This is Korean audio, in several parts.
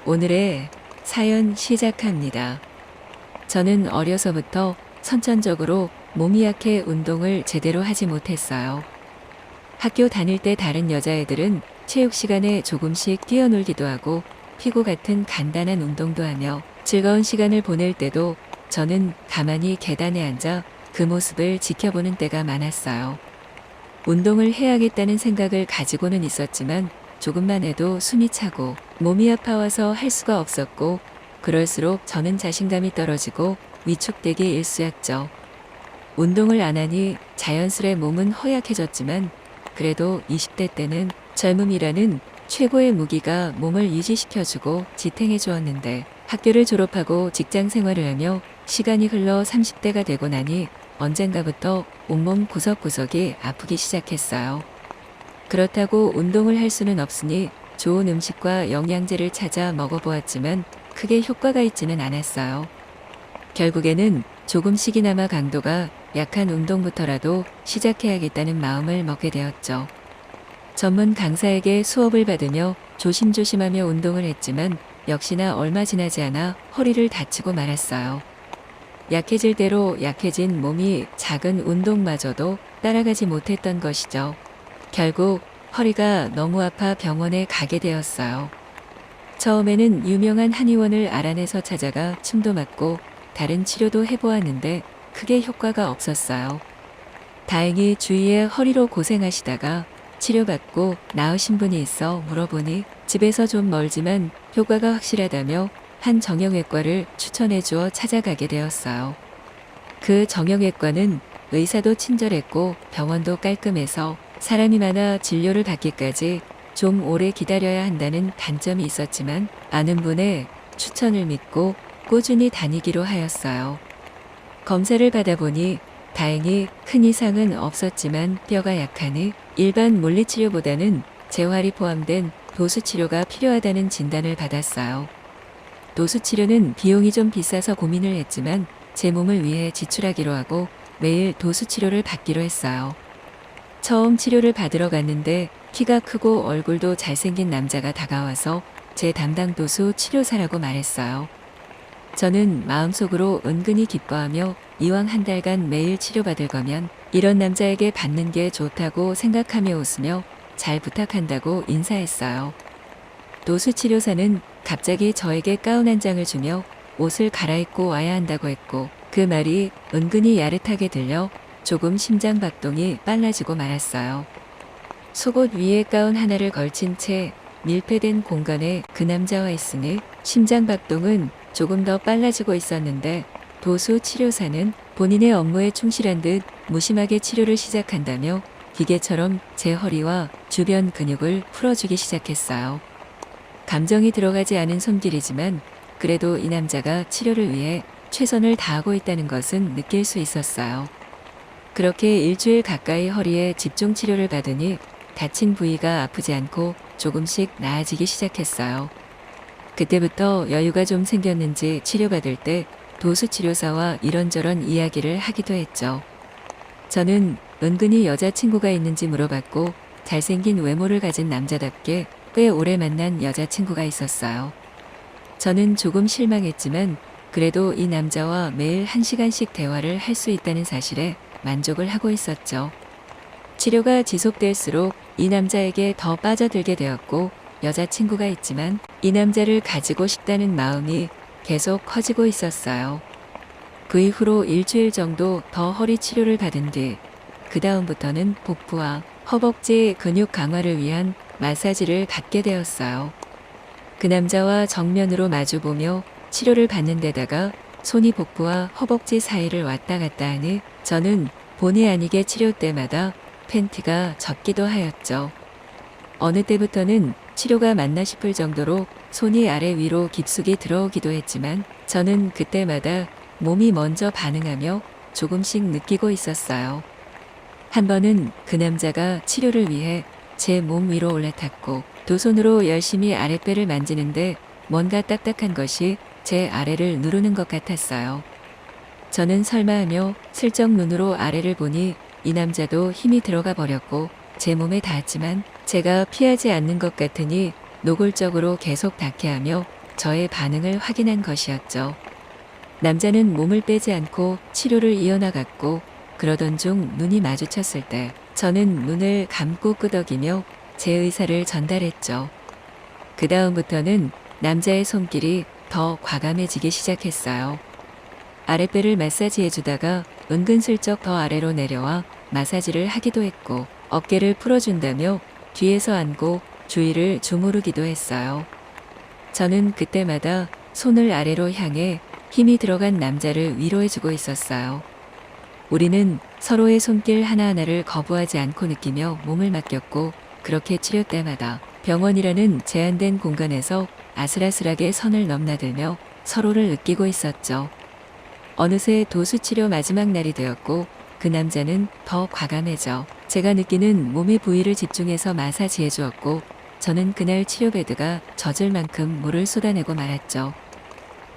오늘의 사연 시작합니다. 저는 어려서부터 선천적으로 몸이 약해 운동을 제대로 하지 못했어요. 학교 다닐 때 다른 여자애들은 체육 시간에 조금씩 뛰어놀기도 하고 피구 같은 간단한 운동도 하며 즐거운 시간을 보낼 때도 저는 가만히 계단에 앉아 그 모습을 지켜보는 때가 많았어요. 운동을 해야겠다는 생각을 가지고는 있었지만 조금만 해도 숨이 차고 몸이 아파와서 할 수가 없었고, 그럴수록 저는 자신감이 떨어지고 위축되기 일쑤였죠. 운동을 안 하니 자연스레 몸은 허약해졌지만 그래도 20대 때는 젊음이라는 최고의 무기가 몸을 유지시켜주고 지탱해 주었는데, 학교를 졸업하고 직장 생활을 하며 시간이 흘러 30대가 되고 나니 언젠가부터 온몸 구석구석이 아프기 시작했어요. 그렇다고 운동을 할 수는 없으니 좋은 음식과 영양제를 찾아 먹어보았지만 크게 효과가 있지는 않았어요. 결국에는 조금씩이나마 강도가 약한 운동부터라도 시작해야겠다는 마음을 먹게 되었죠. 전문 강사에게 수업을 받으며 조심조심하며 운동을 했지만 역시나 얼마 지나지 않아 허리를 다치고 말았어요. 약해질 대로 약해진 몸이 작은 운동마저도 따라가지 못했던 것이죠. 결국 허리가 너무 아파 병원에 가게 되었어요. 처음에는 유명한 한의원을 알아내서 찾아가 침도 맞고 다른 치료도 해보았는데 크게 효과가 없었어요. 다행히 주위에 허리로 고생하시다가 치료받고 나으신 분이 있어 물어보니 집에서 좀 멀지만 효과가 확실하다며 한 정형외과를 추천해 주어 찾아가게 되었어요. 그 정형외과는 의사도 친절했고 병원도 깔끔해서 사람이 많아 진료를 받기까지 좀 오래 기다려야 한다는 단점이 있었지만 아는 분의 추천을 믿고 꾸준히 다니기로 하였어요. 검사를 받아보니 다행히 큰 이상은 없었지만 뼈가 약하니 일반 물리치료보다는 재활이 포함된 도수치료가 필요하다는 진단을 받았어요. 도수치료는 비용이 좀 비싸서 고민을 했지만 제 몸을 위해 지출하기로 하고 매일 도수치료를 받기로 했어요. 처음 치료를 받으러 갔는데 키가 크고 얼굴도 잘생긴 남자가 다가와서 제 담당 도수 치료사라고 말했어요. 저는 마음속으로 은근히 기뻐하며 이왕 한 달간 매일 치료받을 거면 이런 남자에게 받는 게 좋다고 생각하며 웃으며 잘 부탁한다고 인사했어요. 도수 치료사는 갑자기 저에게 가운 한 장을 주며 옷을 갈아입고 와야 한다고 했고, 그 말이 은근히 야릇하게 들려 조금 심장박동이 빨라지고 말았어요. 속옷 위에 가운 하나를 걸친 채 밀폐된 공간에 그 남자와 있으니 심장박동은 조금 더 빨라지고 있었는데, 도수 치료사는 본인의 업무에 충실한 듯 무심하게 치료를 시작한다며 기계처럼 제 허리와 주변 근육을 풀어주기 시작했어요. 감정이 들어가지 않은 손길이지만 그래도 이 남자가 치료를 위해 최선을 다하고 있다는 것은 느낄 수 있었어요. 그렇게 일주일 가까이 허리에 집중 치료를 받으니 다친 부위가 아프지 않고 조금씩 나아지기 시작했어요. 그때부터 여유가 좀 생겼는지 치료받을 때 도수치료사와 이런저런 이야기를 하기도 했죠. 저는 은근히 여자친구가 있는지 물어봤고 잘생긴 외모를 가진 남자답게 꽤 오래 만난 여자친구가 있었어요. 저는 조금 실망했지만 그래도 이 남자와 매일 1시간씩 대화를 할 수 있다는 사실에 만족을 하고 있었죠. 치료가 지속될수록 이 남자에게 더 빠져들게 되었고 여자친구가 있지만 이 남자를 가지고 싶다는 마음이 계속 커지고 있었어요. 그 이후로 일주일 정도 더 허리 치료를 받은 뒤 그 다음부터는 복부와 허벅지 근육 강화를 위한 마사지를 받게 되었어요. 그 남자와 정면으로 마주보며 치료를 받는 데다가 손이 복부와 허벅지 사이를 왔다 갔다 하니 저는 본의 아니게 치료 때마다 팬티가 젖기도 하였죠. 어느 때부터는 치료가 맞나 싶을 정도로 손이 아래 위로 깊숙이 들어오기도 했지만 저는 그때마다 몸이 먼저 반응하며 조금씩 느끼고 있었어요. 한 번은 그 남자가 치료를 위해 제 몸 위로 올라탔고 두 손으로 열심히 아랫배를 만지는데 뭔가 딱딱한 것이 제 아래를 누르는 것 같았어요. 저는 설마 하며 슬쩍 눈으로 아래를 보니 이 남자도 힘이 들어가 버렸고 제 몸에 닿았지만 제가 피하지 않는 것 같으니 노골적으로 계속 닿게 하며 저의 반응을 확인한 것이었죠. 남자는 몸을 빼지 않고 치료를 이어나갔고 그러던 중 눈이 마주쳤을 때 저는 눈을 감고 끄덕이며 제 의사를 전달했죠. 그 다음부터는 남자의 손길이 더 과감해지기 시작했어요. 아랫배를 마사지해주다가 은근슬쩍 더 아래로 내려와 마사지를 하기도 했고 어깨를 풀어준다며 뒤에서 안고 주위를 주무르기도 했어요. 저는 그때마다 손을 아래로 향해 힘이 들어간 남자를 위로해주고 있었어요. 우리는 서로의 손길 하나하나를 거부하지 않고 느끼며 몸을 맡겼고 그렇게 치료 때마다 병원이라는 제한된 공간에서 아슬아슬하게 선을 넘나들며 서로를 느끼고 있었죠. 어느새 도수치료 마지막 날이 되었고 그 남자는 더 과감해져 제가 느끼는 몸의 부위를 집중해서 마사지해 주었고 저는 그날 치료베드가 젖을 만큼 물을 쏟아내고 말았죠.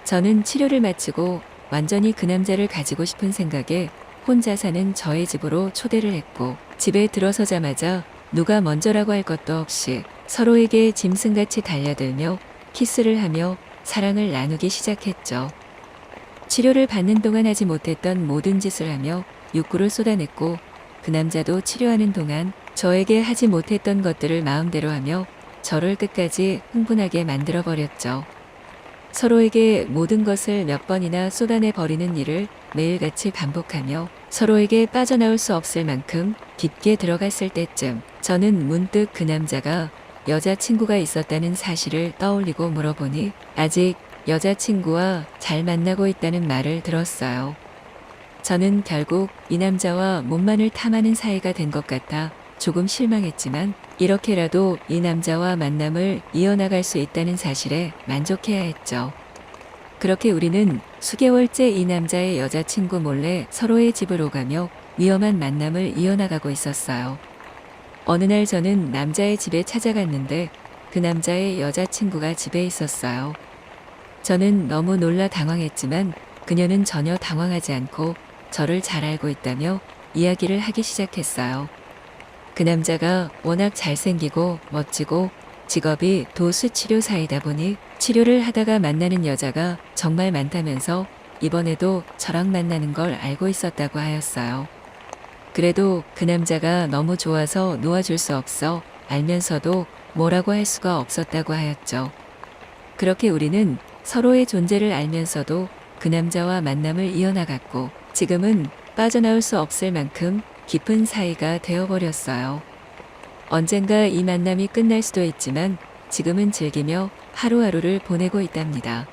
저는 치료를 마치고 완전히 그 남자를 가지고 싶은 생각에 혼자 사는 저의 집으로 초대를 했고 집에 들어서자마자 누가 먼저라고 할 것도 없이 서로에게 짐승같이 달려들며 키스를 하며 사랑을 나누기 시작했죠. 치료를 받는 동안 하지 못했던 모든 짓을 하며 욕구를 쏟아냈고 그 남자도 치료하는 동안 저에게 하지 못했던 것들을 마음대로 하며 저를 끝까지 흥분하게 만들어버렸죠. 서로에게 모든 것을 몇 번이나 쏟아내 버리는 일을 매일같이 반복하며 서로에게 빠져나올 수 없을 만큼 깊게 들어갔을 때쯤 저는 문득 그 남자가 여자친구가 있었다는 사실을 떠올리고 물어보니 아직 여자친구와 잘 만나고 있다는 말을 들었어요. 저는 결국 이 남자와 몸만을 탐하는 사이가 된 것 같아 조금 실망했지만 이렇게라도 이 남자와 만남을 이어나갈 수 있다는 사실에 만족해야 했죠. 그렇게 우리는 수개월째 이 남자의 여자친구 몰래 서로의 집을 오가며 위험한 만남을 이어나가고 있었어요. 어느 날 저는 남자의 집에 찾아갔는데 그 남자의 여자친구가 집에 있었어요. 저는 너무 놀라 당황했지만 그녀는 전혀 당황하지 않고 저를 잘 알고 있다며 이야기를 하기 시작했어요. 그 남자가 워낙 잘생기고 멋지고 직업이 도수치료사이다 보니 치료를 하다가 만나는 여자가 정말 많다면서 이번에도 저랑 만나는 걸 알고 있었다고 하였어요. 그래도 그 남자가 너무 좋아서 놓아줄 수 없어 알면서도 뭐라고 할 수가 없었다고 하였죠. 그렇게 우리는 서로의 존재를 알면서도 그 남자와 만남을 이어나갔고 지금은 빠져나올 수 없을 만큼 깊은 사이가 되어버렸어요. 언젠가 이 만남이 끝날 수도 있지만 지금은 즐기며 하루하루를 보내고 있답니다.